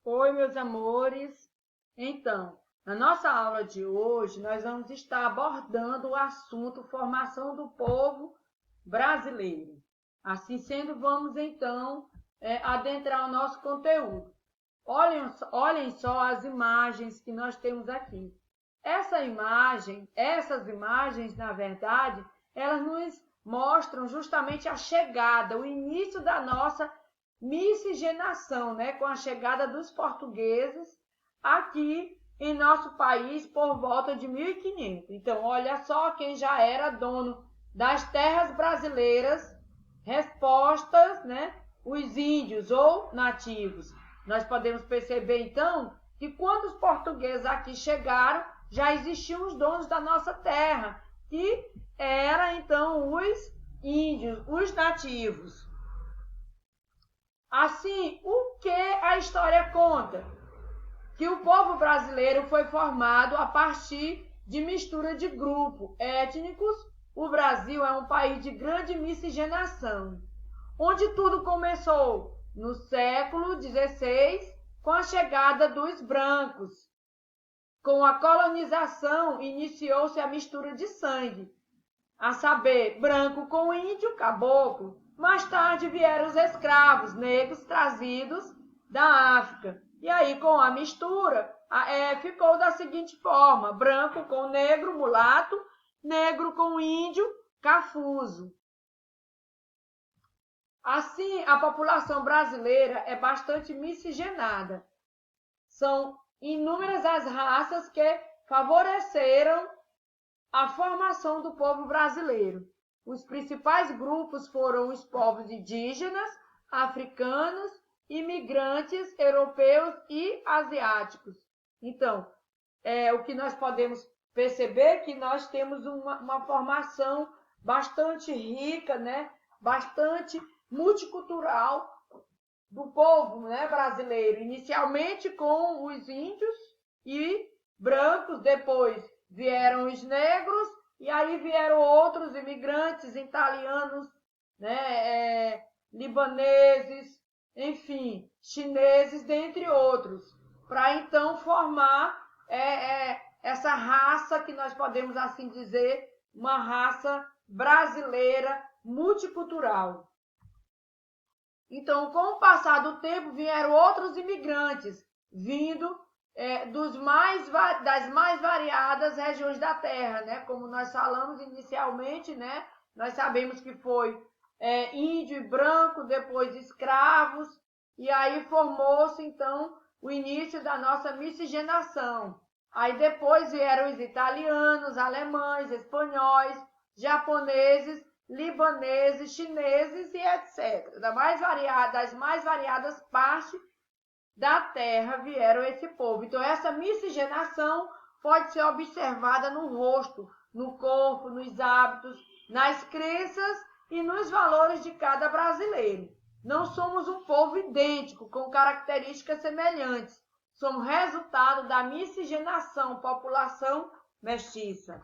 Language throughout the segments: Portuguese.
Oi, meus amores. Então, na nossa aula de hoje, nós vamos estar abordando o assunto formação do povo brasileiro. Assim sendo, vamos então adentrar o nosso conteúdo. Olhem só as imagens que nós temos aqui. Essas imagens, na verdade, elas nos mostram justamente a chegada, o início da nossa miscigenação, né, com a chegada dos portugueses aqui em nosso país por volta de 1500. Então, olha só quem já era dono das terras brasileiras, respostas, né, os índios ou nativos. Nós podemos perceber, então, que quando os portugueses aqui chegaram, já existiam os donos da nossa terra, que eram, então, os índios, os nativos. Assim, o que a história conta? Que o povo brasileiro foi formado a partir de mistura de grupos étnicos. O Brasil é um país de grande miscigenação, onde tudo começou no século XVI, com a chegada dos brancos. Com a colonização, iniciou-se a mistura de sangue, a saber, branco com índio, caboclo. Mais tarde vieram os escravos negros trazidos da África. E aí, com a mistura, ficou da seguinte forma: branco com negro, mulato, negro com índio, cafuso. Assim, a população brasileira é bastante miscigenada. São inúmeras as raças que favoreceram a formação do povo brasileiro. Os principais grupos foram os povos indígenas, africanos, imigrantes, europeus e asiáticos. Então, o que nós podemos perceber é que nós temos uma formação bastante rica, né? Bastante multicultural do povo, né, brasileiro. Inicialmente com os índios e brancos, depois vieram os negros, e aí vieram outros imigrantes, italianos, né, libaneses, enfim, chineses, dentre outros, para então formar essa raça que nós podemos assim dizer, uma raça brasileira multicultural. Então, com o passar do tempo, vieram outros imigrantes, vindo das mais variadas regiões da Terra, né? Como nós falamos inicialmente, né? Nós sabemos que foi índio e branco, depois escravos, e aí formou-se, então, o início da nossa miscigenação. Aí depois vieram os italianos, alemães, espanhóis, japoneses, libaneses, chineses e etc. Das mais variadas partes da terra vieram esse povo. Então, essa miscigenação pode ser observada no rosto, no corpo, nos hábitos, nas crenças e nos valores de cada brasileiro. Não somos um povo idêntico, com características semelhantes. Somos resultado da miscigenação, população mestiça.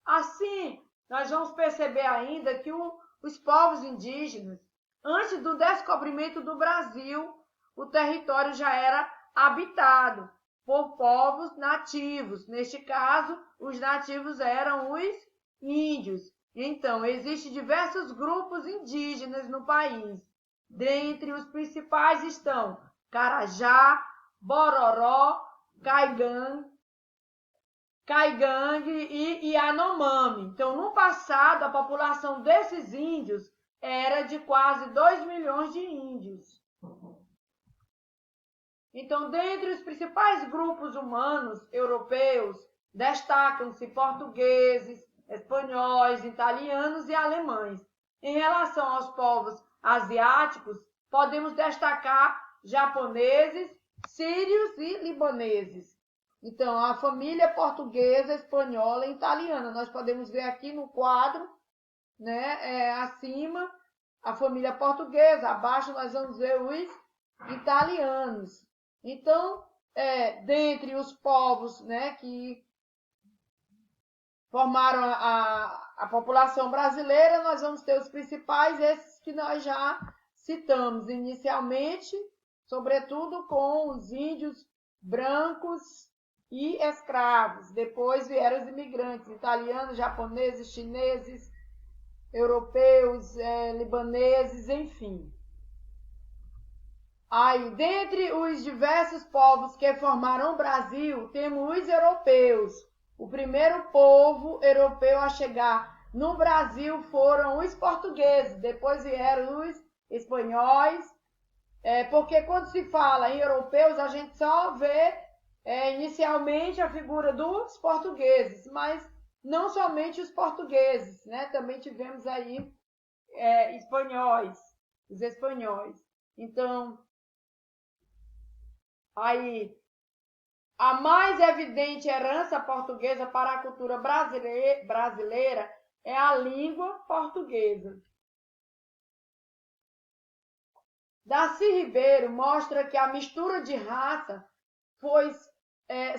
Assim, nós vamos perceber ainda que os povos indígenas, antes do descobrimento do Brasil, o território já era habitado por povos nativos. Neste caso, os nativos eram os índios. Então, existem diversos grupos indígenas no país. Dentre os principais estão Carajá, Bororó, Caigangue e Yanomami. Então, no passado, a população desses índios era de quase 2 milhões de índios. Então, dentre os principais grupos humanos europeus, destacam-se portugueses, espanhóis, italianos e alemães. Em relação aos povos asiáticos, podemos destacar japoneses, sírios e libaneses. Então, a família portuguesa, espanhola e italiana. Nós podemos ver aqui no quadro, né, acima, a família portuguesa. Abaixo nós vamos ver os italianos. Então, dentre os povos, né, que formaram a população brasileira, nós vamos ter os principais, esses que nós já citamos inicialmente, sobretudo com os índios brancos e escravos. Depois vieram os imigrantes italianos, japoneses, chineses, europeus, libaneses, enfim. Aí, dentre os diversos povos que formaram o Brasil, temos os europeus. O primeiro povo europeu a chegar no Brasil foram os portugueses, depois vieram os espanhóis, porque quando se fala em europeus, a gente só vê inicialmente a figura dos portugueses, mas não somente os portugueses, né? Também tivemos aí espanhóis, os espanhóis. Então, aí, a mais evidente herança portuguesa para a cultura brasileira é a língua portuguesa. Darcy Ribeiro mostra que a mistura de raça foi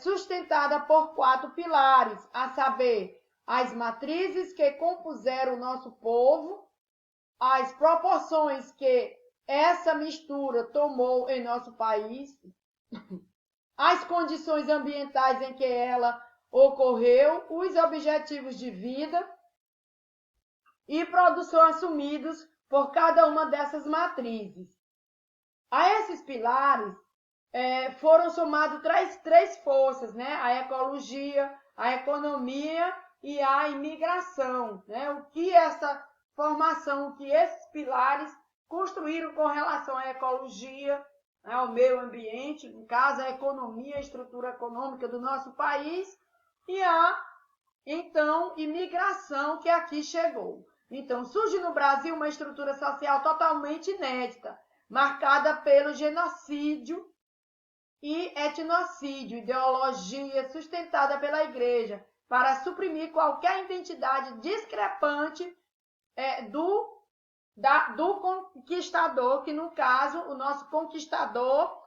sustentada por 4 pilares, a saber, as matrizes que compuseram o nosso povo, as proporções que essa mistura tomou em nosso país, as condições ambientais em que ela ocorreu, os objetivos de vida e produção assumidos por cada uma dessas matrizes. A esses pilares foram somados três forças, né? A ecologia, a economia e a imigração, né? O que essa formação, o que esses pilares construíram com relação à ecologia, ao meio ambiente, no caso a economia, a estrutura econômica do nosso país, e a, então, imigração que aqui chegou. Então, surge no Brasil uma estrutura social totalmente inédita, marcada pelo genocídio e etnocídio, ideologia sustentada pela Igreja, para suprimir qualquer identidade discrepante do conquistador, que no caso, o nosso conquistador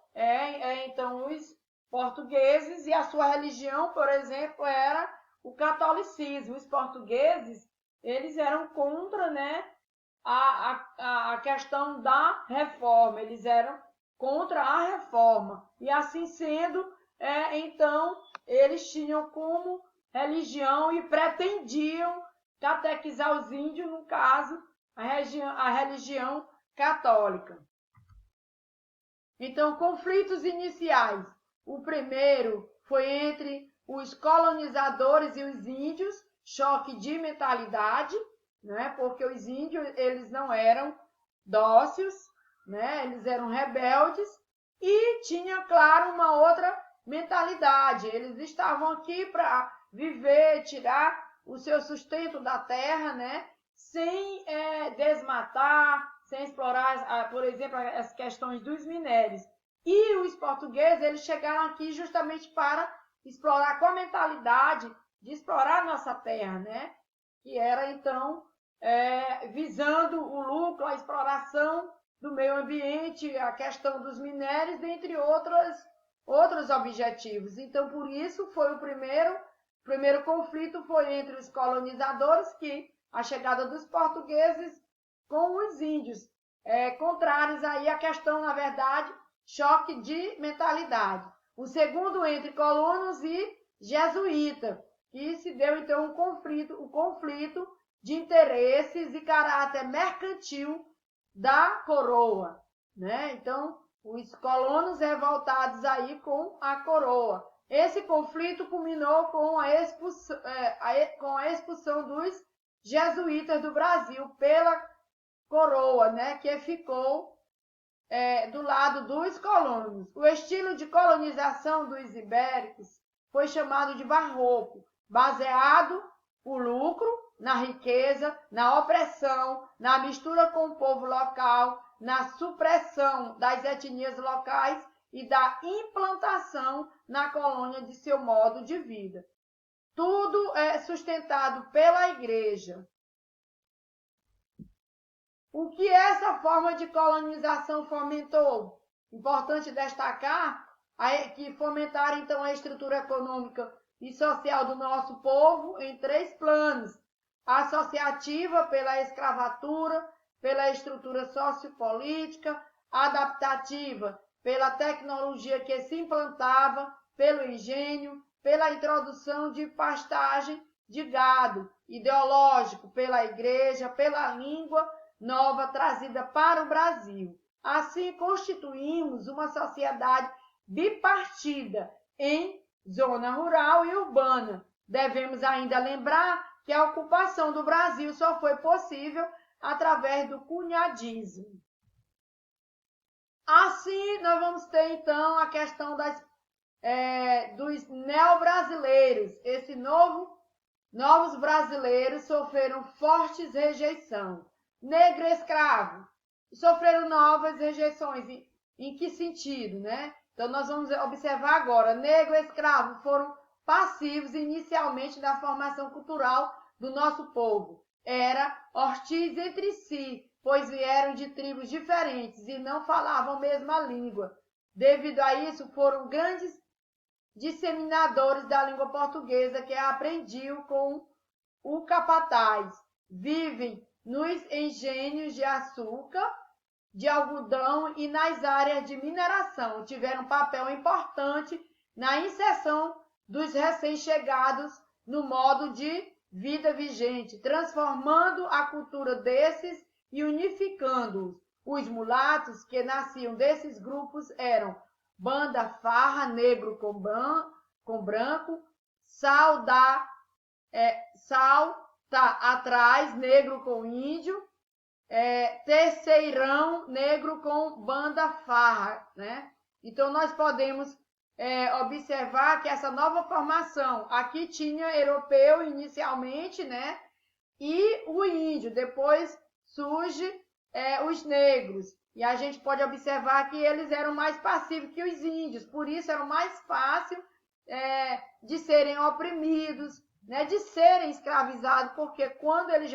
então os portugueses, e a sua religião, por exemplo, era o catolicismo. Os portugueses, eles eram contra, né, a questão da reforma, eles eram contra a reforma, e assim sendo, então, eles tinham como religião e pretendiam catequizar os índios, no caso, a religião católica. Então, conflitos iniciais. O primeiro foi entre os colonizadores e os índios, choque de mentalidade, né? Porque os índios, eles não eram dóceis, né? Eles eram rebeldes e tinha, claro, uma outra mentalidade. Eles estavam aqui para viver, tirar o seu sustento da terra, né? Sem desmatar, sem explorar, por exemplo, as questões dos minérios. E os portugueses, eles chegaram aqui justamente para explorar, com a mentalidade de explorar a nossa terra, né? Que era, então, visando o lucro, a exploração do meio ambiente, a questão dos minérios, dentre outros objetivos. Então, por isso, foi o primeiro conflito foi entre os colonizadores, que a chegada dos portugueses com os índios, contrários aí à questão, na verdade, choque de mentalidade. O segundo entre colonos e jesuítas, que se deu então o conflito de interesses e caráter mercantil da coroa, né? Então, os colonos revoltados aí com a coroa. Esse conflito culminou com a expulsão dos jesuítas do Brasil pela coroa, né? Que ficou do lado dos colonos. O estilo de colonização dos ibéricos foi chamado de barroco, baseado no lucro, na riqueza, na opressão, na mistura com o povo local, na supressão das etnias locais e da implantação na colônia de seu modo de vida. Tudo é sustentado pela Igreja. O que essa forma de colonização fomentou? Importante destacar que fomentaram então a estrutura econômica e social do nosso povo em 3 planos: associativa, pela escravatura, pela estrutura sociopolítica; adaptativa, pela tecnologia que se implantava, pelo engenho, pela introdução de pastagem de gado, ideológico, pela igreja, pela língua nova trazida para o Brasil. Assim, constituímos uma sociedade bipartida em zona rural e urbana. Devemos ainda lembrar que a ocupação do Brasil só foi possível através do cunhadismo. Assim, nós vamos ter, então, a questão dos neo-brasileiros. Esses novos brasileiros sofreram fortes rejeição. Negro e escravo sofreram novas rejeições. Em que sentido, né? Então, nós vamos observar agora. Negro e escravo foram passivos inicialmente na formação cultural do nosso povo. Era hostis entre si, pois vieram de tribos diferentes e não falavam a mesma língua. Devido a isso, foram grandes disseminadores da língua portuguesa que aprendiam com o capataz. Vivem nos engenhos de açúcar, de algodão e nas áreas de mineração. Tiveram um papel importante na inserção dos recém-chegados no modo de vida vigente, transformando a cultura desses e unificando-os. Os mulatos que nasciam desses grupos eram banda farra, negro com branco, sal tá atrás, negro com índio, terceirão, negro com banda farra, né? Então, nós podemos observar que essa nova formação, aqui tinha europeu inicialmente, né? E o índio, depois surge os negros. E a gente pode observar que eles eram mais passivos que os índios, por isso era mais fácil de serem oprimidos, né, de serem escravizados, porque quando eles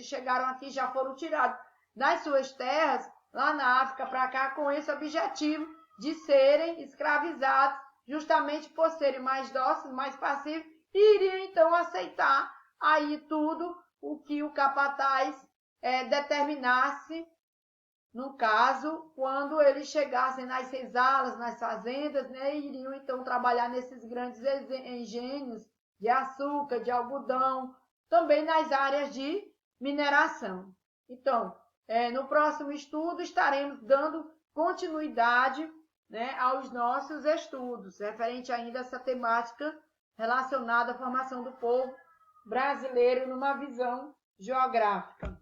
chegaram aqui, já foram tirados das suas terras, lá na África para cá, com esse objetivo de serem escravizados, justamente por serem mais dóceis, mais passivos, e iriam então aceitar aí tudo o que o capataz determinasse. No caso, quando eles chegassem nas senzalas, nas fazendas, né, iriam então trabalhar nesses grandes engenhos de açúcar, de algodão, também nas áreas de mineração. Então, no próximo estudo estaremos dando continuidade, né, aos nossos estudos, referente ainda a essa temática relacionada à formação do povo brasileiro numa visão geográfica.